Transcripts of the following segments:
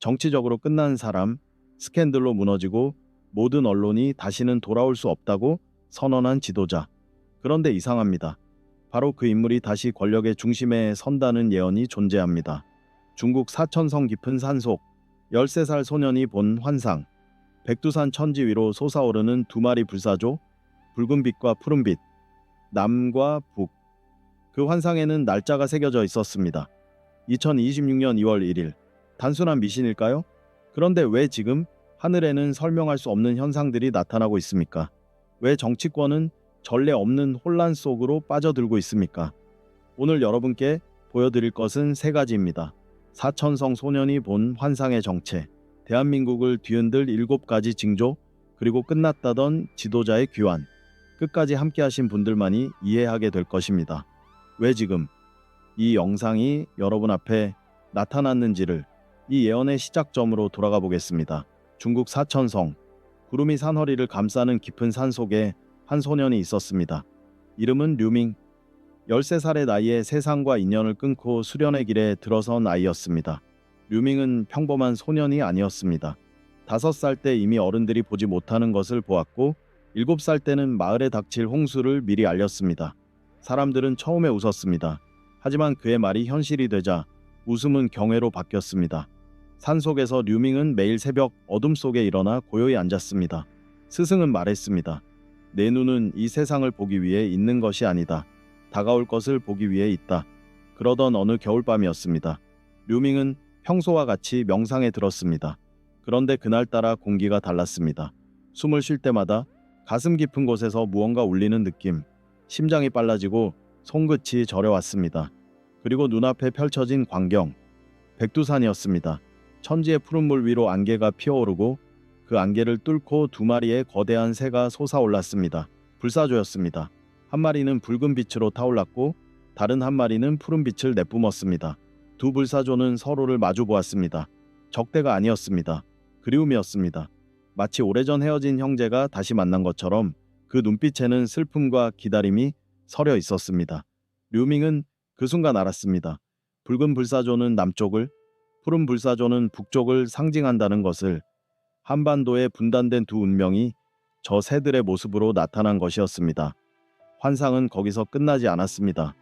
정치적으로 끝난 사람, 스캔들로 무너지고 모든 언론이 다시는 돌아올 수 없다고 선언한 지도자. 그런데 이상합니다. 바로 그 인물이 다시 권력의 중심에 선다는 예언이 존재합니다. 중국 사천성 깊은 산속, 13살 소년이 본 환상. 백두산 천지 위로 솟아오르는 두 마리 불사조, 붉은 빛과 푸른 빛, 남과 북. 그 환상에는 날짜가 새겨져 있었습니다. 2026년 2월 1일. 단순한 미신일까요? 그런데 왜 지금 하늘에는 설명할 수 없는 현상들이 나타나고 있습니까? 왜 정치권은 전례 없는 혼란 속으로 빠져들고 있습니까? 오늘 여러분께 보여드릴 것은 세 가지입니다. 사천성 소년이 본 환상의 정체, 대한민국을 뒤흔들 7가지 징조, 그리고 끝났다던 지도자의 귀환. 끝까지 함께하신 분들만이 이해하게 될 것입니다. 왜 지금 이 영상이 여러분 앞에 나타났는지를 이 예언의 시작점으로 돌아가 보겠습니다. 중국 사천성, 구름이 산허리를 감싸는 깊은 산 속에 한 소년이 있었습니다. 이름은 류밍. 13살의 나이에 세상과 인연을 끊고 수련의 길에 들어선 아이였습니다. 류밍은 평범한 소년이 아니었습니다. 5살 때 이미 어른들이 보지 못하는 것을 보았고 7살 때는 마을에 닥칠 홍수를 미리 알렸습니다. 사람들은 처음에 웃었습니다. 하지만 그의 말이 현실이 되자 웃음은 경외로 바뀌었습니다. 산속에서 류밍은 매일 새벽 어둠 속에 일어나 고요히 앉았습니다. 스승은 말했습니다. 내 눈은 이 세상을 보기 위해 있는 것이 아니다. 다가올 것을 보기 위해 있다. 그러던 어느 겨울밤이었습니다. 류밍은 평소와 같이 명상에 들었습니다. 그런데 그날따라 공기가 달랐습니다. 숨을 쉴 때마다 가슴 깊은 곳에서 무언가 울리는 느낌, 심장이 빨라지고 손끝이 저려왔습니다. 그리고 눈앞에 펼쳐진 광경, 백두산이었습니다. 천지의 푸른 물 위로 안개가 피어오르고 그 안개를 뚫고 두 마리의 거대한 새가 솟아올랐습니다. 불사조였습니다. 한 마리는 붉은 빛으로 타올랐고 다른 한 마리는 푸른 빛을 내뿜었습니다. 두 불사조는 서로를 마주 보았습니다. 적대가 아니었습니다. 그리움이었습니다. 마치 오래전 헤어진 형제가 다시 만난 것처럼 그 눈빛에는 슬픔과 기다림이 서려 있었습니다. 류밍은 그 순간 알았습니다. 붉은 불사조는 남쪽을, 푸른 불사조는 북쪽을 상징한다는 것을. 한반도에 분단된 두 운명이 저 새들의 모습으로 나타난 것이었습니다. 환상은 거기서 끝나지 않았습니다.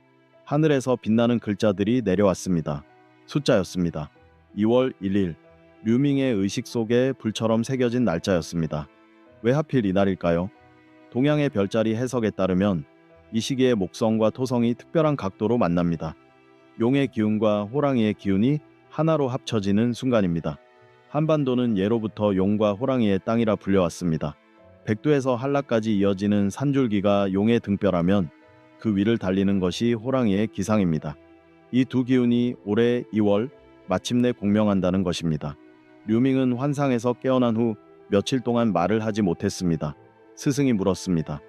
하늘에서 빛나는 글자들이 내려왔습니다. 숫자였습니다. 2월 1일, 류밍의 의식 속에 불처럼 새겨진 날짜였습니다. 왜 하필 이날일까요? 동양의 별자리 해석에 따르면 이 시기에 목성과 토성이 특별한 각도로 만납니다. 용의 기운과 호랑이의 기운이 하나로 합쳐지는 순간입니다. 한반도는 예로부터 용과 호랑이의 땅이라 불려왔습니다. 백두에서 한라까지 이어지는 산줄기가 용의 등뼈라면 그 위를 달리는 것이 호랑이의 기상입니다. 이 두 기운이 올해 2월 마침내 공명한다는 것입니다. 류밍은 환상에서 깨어난 후 며칠 동안 말을 하지 못했습니다. 스승이 물었습니다.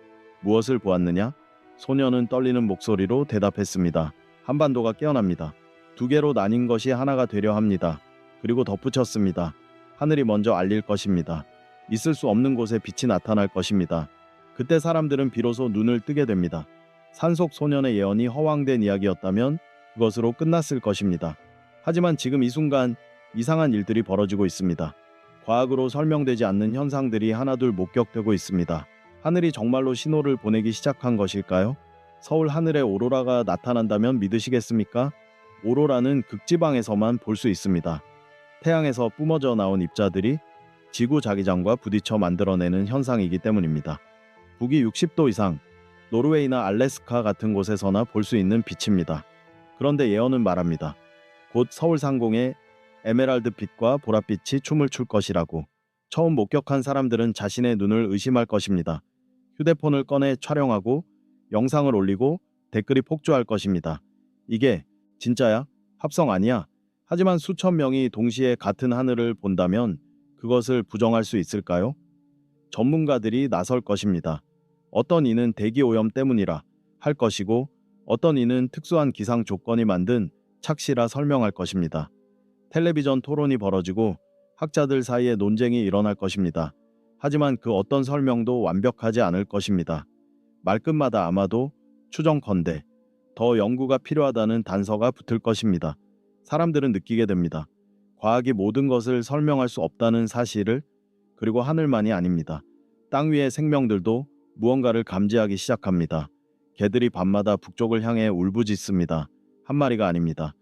무엇을 보았느냐? 소년은 떨리는 목소리로 대답했습니다. 한반도가 깨어납니다. 두 개로 나뉜 것이 하나가 되려 합니다. 그리고 덧붙였습니다. 하늘이 먼저 알릴 것입니다. 있을 수 없는 곳에 빛이 나타날 것입니다. 그때 사람들은 비로소 눈을 뜨게 됩니다. 산속 소년의 예언이 허황된 이야기였다면 그것으로 끝났을 것입니다. 하지만 지금 이 순간 이상한 일들이 벌어지고 있습니다. 과학으로 설명되지 않는 현상들이 하나둘 목격되고 있습니다. 하늘이 정말로 신호를 보내기 시작한 것일까요? 서울 하늘에 오로라가 나타난다면 믿으시겠습니까? 오로라는 극지방에서만 볼 수 있습니다. 태양에서 뿜어져 나온 입자들이 지구 자기장과 부딪혀 만들어내는 현상이기 때문입니다. 북위 60도 이상, 노르웨이나 알래스카 같은 곳에서나 볼 수 있는 빛입니다. 그런데 예언은 말합니다. 곧 서울 상공에 에메랄드 빛과 보랏빛이 춤을 출 것이라고. 처음 목격한 사람들은 자신의 눈을 의심할 것입니다. 휴대폰을 꺼내 촬영하고 영상을 올리고 댓글이 폭주할 것입니다. 이게 진짜야? 합성 아니야? 하지만 수천 명이 동시에 같은 하늘을 본다면 그것을 부정할 수 있을까요? 전문가들이 나설 것입니다. 어떤 이는 대기 오염 때문이라 할 것이고 어떤 이는 특수한 기상 조건이 만든 착시라 설명할 것입니다. 텔레비전 토론이 벌어지고 학자들 사이에 논쟁이 일어날 것입니다. 하지만 그 어떤 설명도 완벽하지 않을 것입니다. 말끝마다 아마도 추정컨대 더 연구가 필요하다는 단서가 붙을 것입니다. 사람들은 느끼게 됩니다. 과학이 모든 것을 설명할 수 없다는 사실을, 그리고 하늘만이 아닙니다. 땅 위의 생명들도 무언가를 감지하기 시작합니다. 개들이 밤마다 북쪽을 향해 울부짖습니다. 한 마리가 아닙니다.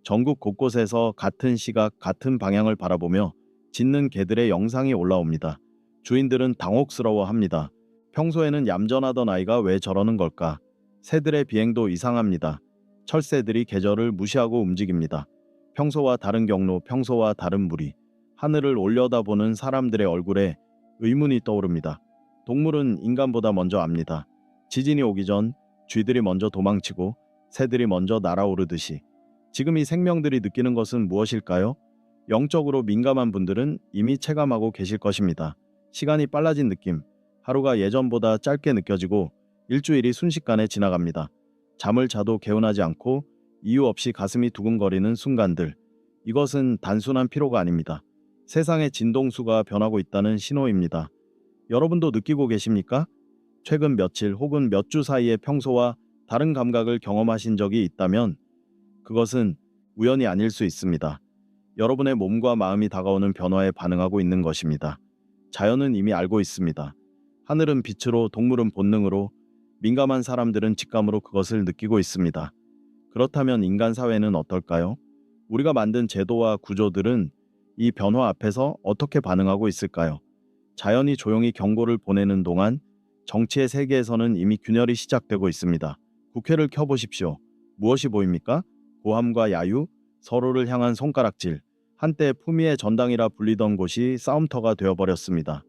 전국 곳곳에서 같은 시각, 같은 방향을 바라보며 짖는 개들의 영상이 올라옵니다. 주인들은 당혹스러워합니다. 평소에는 얌전하던 아이가 왜 저러는 걸까? 새들의 비행도 이상합니다. 철새들이 계절을 무시하고 움직입니다. 평소와 다른 경로, 평소와 다른 무리. 하늘을 올려다보는 사람들의 얼굴에 의문이 떠오릅니다. 동물은 인간보다 먼저 압니다. 지진이 오기 전 쥐들이 먼저 도망치고 새들이 먼저 날아오르듯이. 지금 이 생명들이 느끼는 것은 무엇일까요? 영적으로 민감한 분들은 이미 체감하고 계실 것입니다. 시간이 빨라진 느낌. 하루가 예전보다 짧게 느껴지고 일주일이 순식간에 지나갑니다. 잠을 자도 개운하지 않고 이유 없이 가슴이 두근거리는 순간들. 이것은 단순한 피로가 아닙니다. 세상의 진동수가 변하고 있다는 신호입니다. 여러분도 느끼고 계십니까? 최근 며칠 혹은 몇 주 사이에 평소와 다른 감각을 경험하신 적이 있다면 그것은 우연이 아닐 수 있습니다. 여러분의 몸과 마음이 다가오는 변화에 반응하고 있는 것입니다. 자연은 이미 알고 있습니다. 하늘은 빛으로, 동물은 본능으로, 민감한 사람들은 직감으로 그것을 느끼고 있습니다. 그렇다면 인간 사회는 어떨까요? 우리가 만든 제도와 구조들은 이 변화 앞에서 어떻게 반응하고 있을까요? 자연이 조용히 경고를 보내는 동안 정치의 세계에서는 이미 균열이 시작되고 있습니다. 국회를 켜보십시오. 무엇이 보입니까? 고함과 야유, 서로를 향한 손가락질. 한때 품위의 전당이라 불리던 곳이 싸움터가 되어버렸습니다.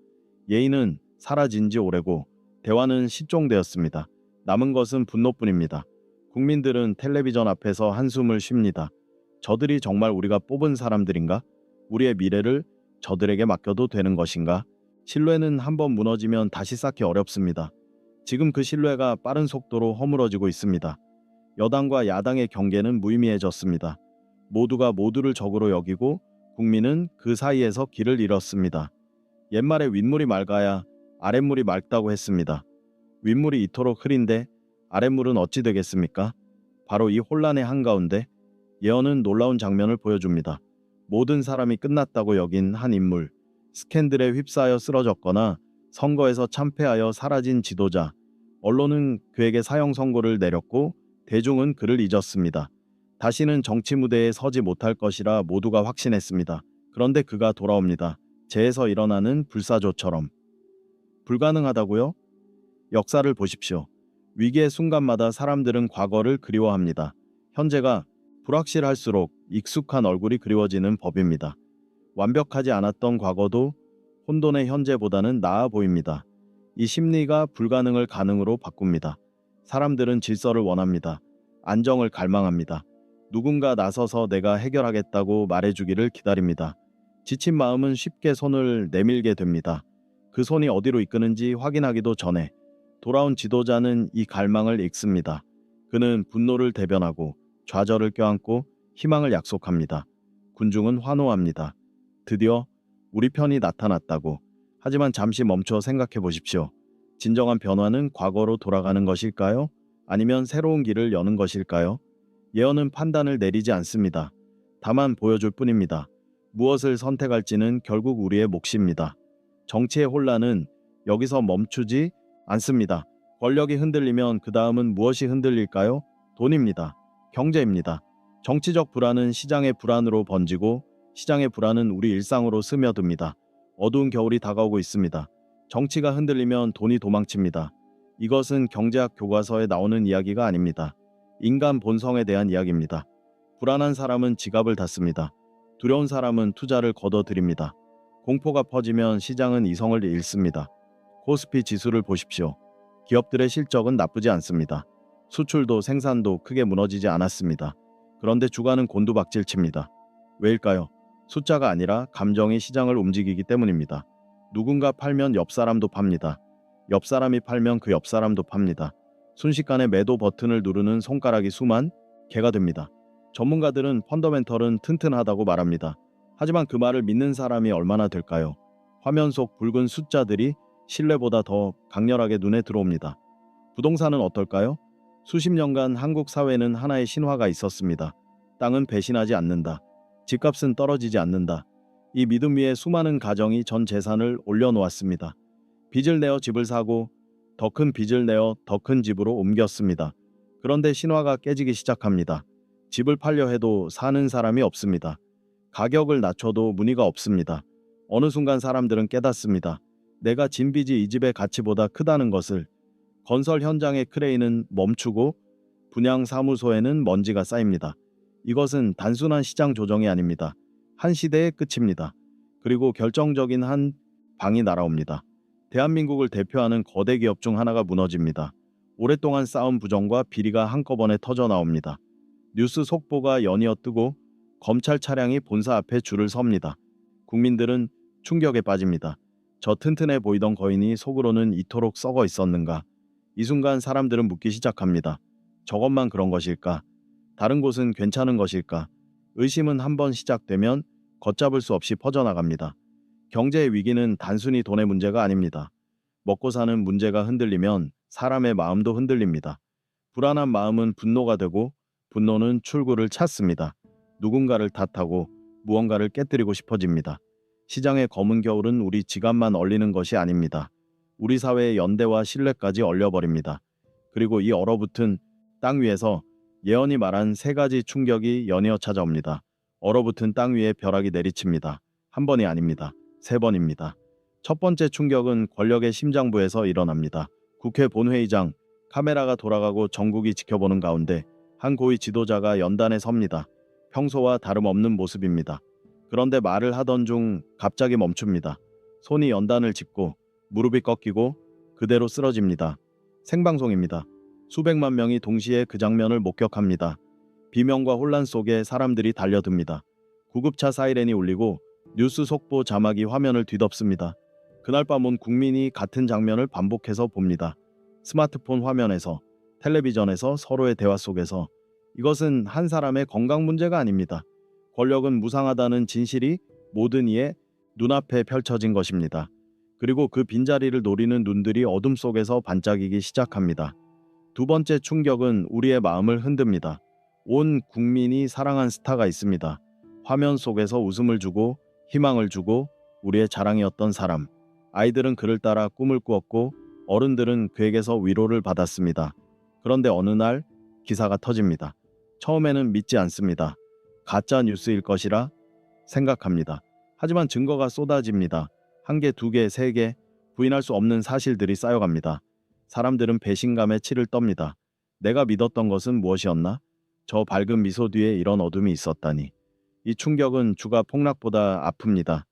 예의는 사라진 지 오래고 대화는 실종되었습니다. 남은 것은 분노뿐입니다. 국민들은 텔레비전 앞에서 한숨을 쉽니다. 저들이 정말 우리가 뽑은 사람들인가? 우리의 미래를 저들에게 맡겨도 되는 것인가? 신뢰는 한번 무너지면 다시 쌓기 어렵습니다. 지금 그 신뢰가 빠른 속도로 허물어지고 있습니다. 여당과 야당의 경계는 무의미해졌습니다. 모두가 모두를 적으로 여기고 국민은 그 사이에서 길을 잃었습니다. 옛말에 윗물이 맑아야 아랫물이 맑다고 했습니다. 윗물이 이토록 흐린데 아랫물은 어찌 되겠습니까? 바로 이 혼란의 한가운데 예언은 놀라운 장면을 보여줍니다. 모든 사람이 끝났다고 여긴 한 인물, 스캔들에 휩싸여 쓰러졌거나 선거에서 참패하여 사라진 지도자, 언론은 그에게 사형 선고를 내렸고 대중은 그를 잊었습니다. 다시는 정치 무대에 서지 못할 것이라 모두가 확신했습니다. 그런데 그가 돌아옵니다. 재에서 일어나는 불사조처럼. 불가능하다고요? 역사를 보십시오. 위기의 순간마다 사람들은 과거를 그리워합니다. 현재가 불확실할수록 익숙한 얼굴이 그리워지는 법입니다. 완벽하지 않았던 과거도 혼돈의 현재보다는 나아 보입니다. 이 심리가 불가능을 가능으로 바꿉니다. 사람들은 질서를 원합니다. 안정을 갈망합니다. 누군가 나서서 내가 해결하겠다고 말해주기를 기다립니다. 지친 마음은 쉽게 손을 내밀게 됩니다. 그 손이 어디로 이끄는지 확인하기도 전에 돌아온 지도자는 이 갈망을 읽습니다. 그는 분노를 대변하고 좌절을 껴안고 희망을 약속합니다. 군중은 환호합니다. 드디어 우리 편이 나타났다고. 하지만 잠시 멈춰 생각해 보십시오. 진정한 변화는 과거로 돌아가는 것일까요? 아니면 새로운 길을 여는 것일까요? 예언은 판단을 내리지 않습니다. 다만 보여줄 뿐입니다. 무엇을 선택할지는 결국 우리의 몫입니다. 정치의 혼란은 여기서 멈추지 않습니다. 권력이 흔들리면 그 다음은 무엇이 흔들릴까요? 돈입니다. 경제입니다. 정치적 불안은 시장의 불안으로 번지고 시장의 불안은 우리 일상으로 스며듭니다. 어두운 겨울이 다가오고 있습니다. 정치가 흔들리면 돈이 도망칩니다. 이것은 경제학 교과서에 나오는 이야기가 아닙니다. 인간 본성에 대한 이야기입니다. 불안한 사람은 지갑을 닫습니다. 두려운 사람은 투자를 거둬들입니다. 공포가 퍼지면 시장은 이성을 잃습니다. 코스피 지수를 보십시오. 기업들의 실적은 나쁘지 않습니다. 수출도 생산도 크게 무너지지 않았습니다. 그런데 주가는 곤두박질칩니다. 왜일까요? 숫자가 아니라 감정이 시장을 움직이기 때문입니다. 누군가 팔면 옆 사람도 팝니다. 옆 사람이 팔면 그 옆 사람도 팝니다. 순식간에 매도 버튼을 누르는 손가락이 수만 개가 됩니다. 전문가들은 펀더멘털은 튼튼하다고 말합니다. 하지만 그 말을 믿는 사람이 얼마나 될까요? 화면 속 붉은 숫자들이 신뢰보다 더 강렬하게 눈에 들어옵니다. 부동산은 어떨까요? 수십 년간 한국 사회는 하나의 신화가 있었습니다. 땅은 배신하지 않는다. 집값은 떨어지지 않는다. 이 믿음 위에 수많은 가정이 전 재산을 올려놓았습니다. 빚을 내어 집을 사고 더 큰 빚을 내어 더 큰 집으로 옮겼습니다. 그런데 신화가 깨지기 시작합니다. 집을 팔려 해도 사는 사람이 없습니다. 가격을 낮춰도 문의가 없습니다. 어느 순간 사람들은 깨닫습니다. 내가 진 빚이 이 집의 가치보다 크다는 것을. 건설 현장의 크레인은 멈추고 분양 사무소에는 먼지가 쌓입니다. 이것은 단순한 시장 조정이 아닙니다. 한 시대의 끝입니다. 그리고 결정적인 한 방이 날아옵니다. 대한민국을 대표하는 거대 기업 중 하나가 무너집니다. 오랫동안 쌓은 부정과 비리가 한꺼번에 터져 나옵니다. 뉴스 속보가 연이어 뜨고 검찰 차량이 본사 앞에 줄을 섭니다. 국민들은 충격에 빠집니다. 저 튼튼해 보이던 거인이 속으로는 이토록 썩어 있었는가? 이 순간 사람들은 묻기 시작합니다. 저것만 그런 것일까? 다른 곳은 괜찮은 것일까? 의심은 한번 시작되면 걷잡을 수 없이 퍼져나갑니다. 경제의 위기는 단순히 돈의 문제가 아닙니다. 먹고 사는 문제가 흔들리면 사람의 마음도 흔들립니다. 불안한 마음은 분노가 되고 분노는 출구를 찾습니다. 누군가를 탓하고 무언가를 깨뜨리고 싶어집니다. 시장의 검은 겨울은 우리 지갑만 얼리는 것이 아닙니다. 우리 사회의 연대와 신뢰까지 얼려버립니다. 그리고 이 얼어붙은 땅 위에서 예언이 말한 세 가지 충격이 연이어 찾아옵니다. 얼어붙은 땅 위에 벼락이 내리칩니다. 한 번이 아닙니다. 세 번입니다. 첫 번째 충격은 권력의 심장부에서 일어납니다. 국회 본회의장, 카메라가 돌아가고 전국이 지켜보는 가운데 한 고위 지도자가 연단에 섭니다. 평소와 다름없는 모습입니다. 그런데 말을 하던 중 갑자기 멈춥니다. 손이 연단을 짚고 무릎이 꺾이고 그대로 쓰러집니다. 생방송입니다. 수백만 명이 동시에 그 장면을 목격합니다. 비명과 혼란 속에 사람들이 달려듭니다. 구급차 사이렌이 울리고 뉴스 속보 자막이 화면을 뒤덮습니다. 그날 밤 온 국민이 같은 장면을 반복해서 봅니다. 스마트폰 화면에서, 텔레비전에서, 서로의 대화 속에서. 이것은 한 사람의 건강 문제가 아닙니다. 권력은 무상하다는 진실이 모든 이의 눈앞에 펼쳐진 것입니다. 그리고 그 빈자리를 노리는 눈들이 어둠 속에서 반짝이기 시작합니다. 두 번째 충격은 우리의 마음을 흔듭니다. 온 국민이 사랑한 스타가 있습니다. 화면 속에서 웃음을 주고 희망을 주고 우리의 자랑이었던 사람. 아이들은 그를 따라 꿈을 꾸었고 어른들은 그에게서 위로를 받았습니다. 그런데 어느 날 기사가 터집니다. 처음에는 믿지 않습니다. 가짜 뉴스일 것이라 생각합니다. 하지만 증거가 쏟아집니다. 한 개, 두 개, 세 개, 부인할 수 없는 사실들이 쌓여갑니다. 사람들은 배신감에 치를 떱니다. 내가 믿었던 것은 무엇이었나? 저 밝은 미소 뒤에 이런 어둠이 있었다니. 이 충격은 주가 폭락보다 아픕니다.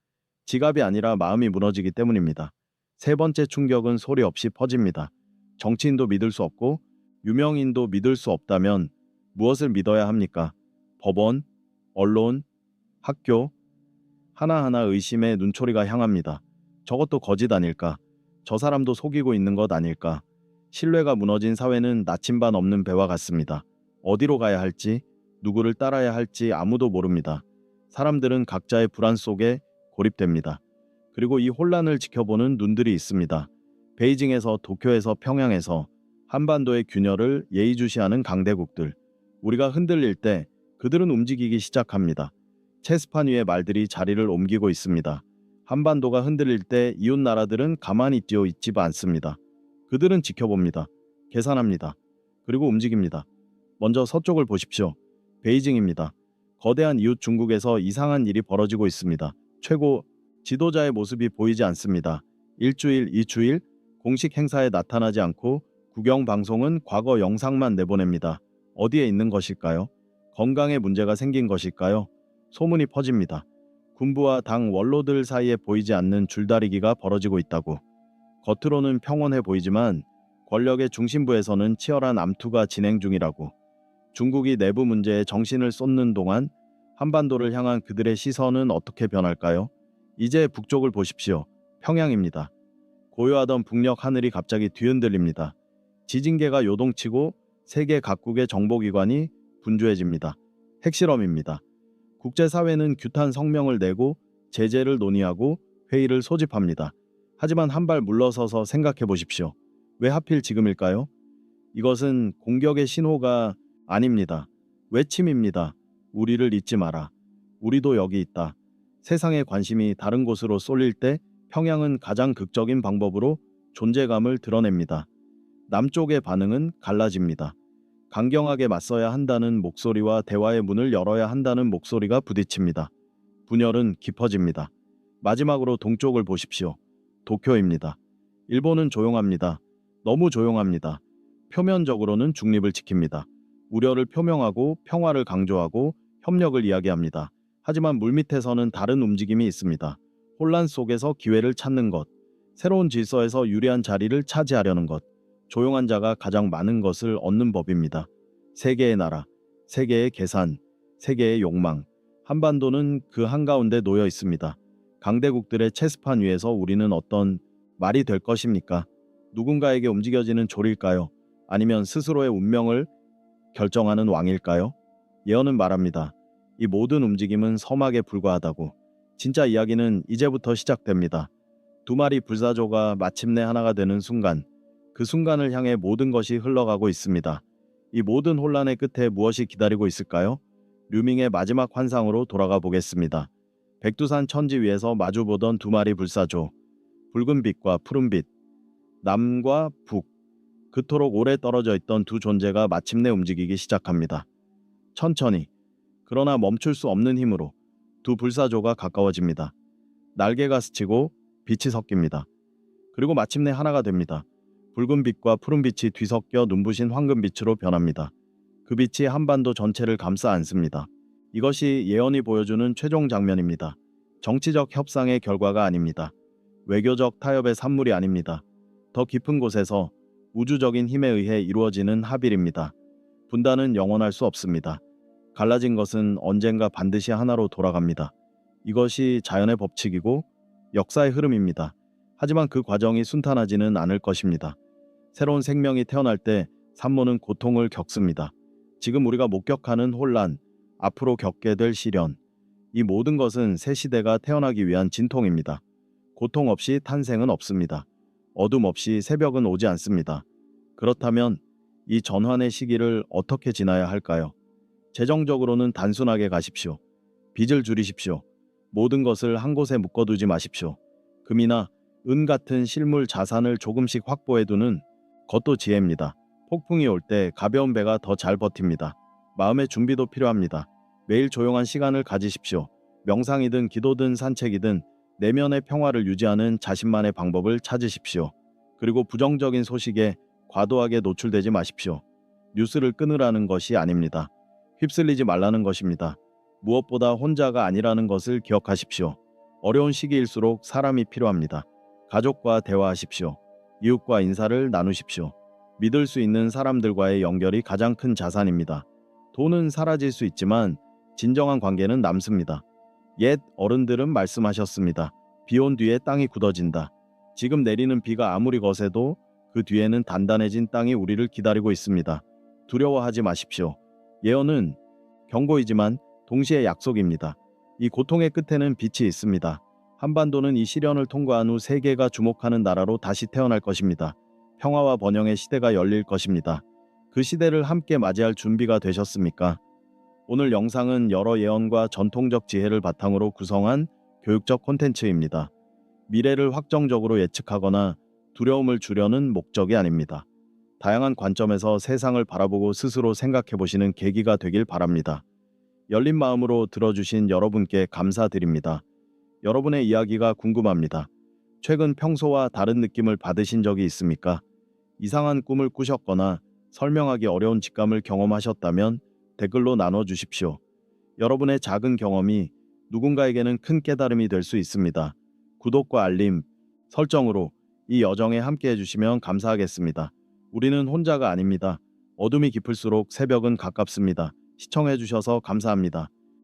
지갑이 아니라 마음이 무너지기 때문입니다. 세 번째 충격은 소리 없이 퍼집니다. 정치인도 믿을 수 없고 유명인도 믿을 수 없다면 무엇을 믿어야 합니까? 법원, 언론, 학교, 하나하나 의심의 눈초리가 향합니다. 저것도 거짓 아닐까? 저 사람도 속이고 있는 것 아닐까? 신뢰가 무너진 사회는 나침반 없는 배와 같습니다. 어디로 가야 할지, 누구를 따라야 할지 아무도 모릅니다. 사람들은 각자의 불안 속에 고립됩니다. 그리고 이 혼란을 지켜보는 눈들이 있습니다. 베이징에서, 도쿄에서, 평양에서 한반도의 균열을 예의주시하는 강대국들. 우리가 흔들릴 때 그들은 움직이기 시작합니다. 체스판 위의 말들이 자리를 옮기고 있습니다. 한반도가 흔들릴 때 이웃 나라들은 가만히 뛰어 있지 않습니다. 그들은 지켜봅니다. 계산합니다. 그리고 움직입니다. 먼저 서쪽을 보십시오. 베이징입니다. 거대한 이웃 중국에서 이상한 일이 벌어지고 있습니다. 최고 지도자의 모습이 보이지 않습니다. 일주일, 이주일 공식 행사에 나타나지 않고 국영 방송은 과거 영상만 내보냅니다. 어디에 있는 것일까요? 건강에 문제가 생긴 것일까요? 소문이 퍼집니다. 군부와 당 원로들 사이에 보이지 않는 줄다리기가 벌어지고 있다고. 겉으로는 평온해 보이지만 권력의 중심부에서는 치열한 암투가 진행 중이라고. 중국이 내부 문제에 정신을 쏟는 동안 한반도를 향한 그들의 시선은 어떻게 변할까요? 이제 북쪽을 보십시오. 평양입니다. 고요하던 북녘 하늘이 갑자기 뒤흔들립니다. 지진계가 요동치고 세계 각국의 정보기관이 분주해집니다. 핵실험입니다. 국제사회는 규탄 성명을 내고 제재를 논의하고 회의를 소집합니다. 하지만 한 발 물러서서 생각해 보십시오. 왜 하필 지금일까요? 이것은 공격의 신호가 아닙니다. 외침입니다. 우리를 잊지 마라. 우리도 여기 있다. 세상의 관심이 다른 곳으로 쏠릴 때 평양은 가장 극적인 방법으로 존재감을 드러냅니다. 남쪽의 반응은 갈라집니다. 강경하게 맞서야 한다는 목소리와 대화의 문을 열어야 한다는 목소리가 부딪힙니다. 분열은 깊어집니다. 마지막으로 동쪽을 보십시오. 도쿄입니다. 일본은 조용합니다. 너무 조용합니다. 표면적으로는 중립을 지킵니다. 우려를 표명하고 평화를 강조하고 협력을 이야기합니다. 하지만 물밑에서는 다른 움직임이 있습니다. 혼란 속에서 기회를 찾는 것, 새로운 질서에서 유리한 자리를 차지하려는 것, 조용한 자가 가장 많은 것을 얻는 법입니다. 세계의 나라, 세계의 계산, 세계의 욕망, 한반도는 그 한가운데 놓여 있습니다. 강대국들의 체스판 위에서 우리는 어떤 말이 될 것입니까? 누군가에게 움직여지는 조일까요? 아니면 스스로의 운명을 결정하는 왕일까요? 예언은 말합니다. 이 모든 움직임은 서막에 불과하다고. 진짜 이야기는 이제부터 시작됩니다. 두 마리 불사조가 마침내 하나가 되는 순간, 그 순간을 향해 모든 것이 흘러가고 있습니다. 이 모든 혼란의 끝에 무엇이 기다리고 있을까요? 류밍의 마지막 환상으로 돌아가 보겠습니다. 백두산 천지 위에서 마주보던 두 마리 불사조, 붉은 빛과 푸른 빛, 남과 북, 그토록 오래 떨어져 있던 두 존재가 마침내 움직이기 시작합니다. 천천히, 그러나 멈출 수 없는 힘으로 두 불사조가 가까워집니다. 날개가 스치고 빛이 섞입니다. 그리고 마침내 하나가 됩니다. 붉은 빛과 푸른 빛이 뒤섞여 눈부신 황금빛으로 변합니다. 그 빛이 한반도 전체를 감싸 안습니다. 이것이 예언이 보여주는 최종 장면입니다. 정치적 협상의 결과가 아닙니다. 외교적 타협의 산물이 아닙니다. 더 깊은 곳에서 우주적인 힘에 의해 이루어지는 합일입니다. 분단은 영원할 수 없습니다. 갈라진 것은 언젠가 반드시 하나로 돌아갑니다. 이것이 자연의 법칙이고 역사의 흐름입니다. 하지만 그 과정이 순탄하지는 않을 것입니다. 새로운 생명이 태어날 때 산모는 고통을 겪습니다. 지금 우리가 목격하는 혼란, 앞으로 겪게 될 시련, 이 모든 것은 새 시대가 태어나기 위한 진통입니다. 고통 없이 탄생은 없습니다. 어둠 없이 새벽은 오지 않습니다. 그렇다면 이 전환의 시기를 어떻게 지나야 할까요? 재정적으로는 단순하게 가십시오. 빚을 줄이십시오. 모든 것을 한 곳에 묶어두지 마십시오. 금이나 은 같은 실물 자산을 조금씩 확보해두는 것도 지혜입니다. 폭풍이 올 때 가벼운 배가 더 잘 버팁니다. 마음의 준비도 필요합니다. 매일 조용한 시간을 가지십시오. 명상이든 기도든 산책이든 내면의 평화를 유지하는 자신만의 방법을 찾으십시오. 그리고 부정적인 소식에 과도하게 노출되지 마십시오. 뉴스를 끊으라는 것이 아닙니다. 휩쓸리지 말라는 것입니다. 무엇보다 혼자가 아니라는 것을 기억하십시오. 어려운 시기일수록 사람이 필요합니다. 가족과 대화하십시오. 이웃과 인사를 나누십시오. 믿을 수 있는 사람들과의 연결이 가장 큰 자산입니다. 돈은 사라질 수 있지만 진정한 관계는 남습니다. 옛 어른들은 말씀하셨습니다. 비 온 뒤에 땅이 굳어진다. 지금 내리는 비가 아무리 거세도 그 뒤에는 단단해진 땅이 우리를 기다리고 있습니다. 두려워하지 마십시오. 예언은 경고이지만 동시에 약속입니다. 이 고통의 끝에는 빛이 있습니다. 한반도는 이 시련을 통과한 후 세계가 주목하는 나라로 다시 태어날 것입니다. 평화와 번영의 시대가 열릴 것입니다. 그 시대를 함께 맞이할 준비가 되셨습니까? 오늘 영상은 여러 예언과 전통적 지혜를 바탕으로 구성한 교육적 콘텐츠입니다. 미래를 확정적으로 예측하거나 두려움을 주려는 목적이 아닙니다. 다양한 관점에서 세상을 바라보고 스스로 생각해 보시는 계기가 되길 바랍니다. 열린 마음으로 들어주신 여러분께 감사드립니다. 여러분의 이야기가 궁금합니다. 최근 평소와 다른 느낌을 받으신 적이 있습니까? 이상한 꿈을 꾸셨거나 설명하기 어려운 직감을 경험하셨다면 댓글로 나눠주십시오. 여러분의 작은 경험이 누군가에게는 큰 깨달음이 될 수 있습니다. 구독과 알림, 설정으로 이 여정에 함께 해주시면 감사하겠습니다. 우리는 혼자가 아닙니다. 어둠이 깊을수록 새벽은 가깝습니다. 시청해주셔서 감사합니다.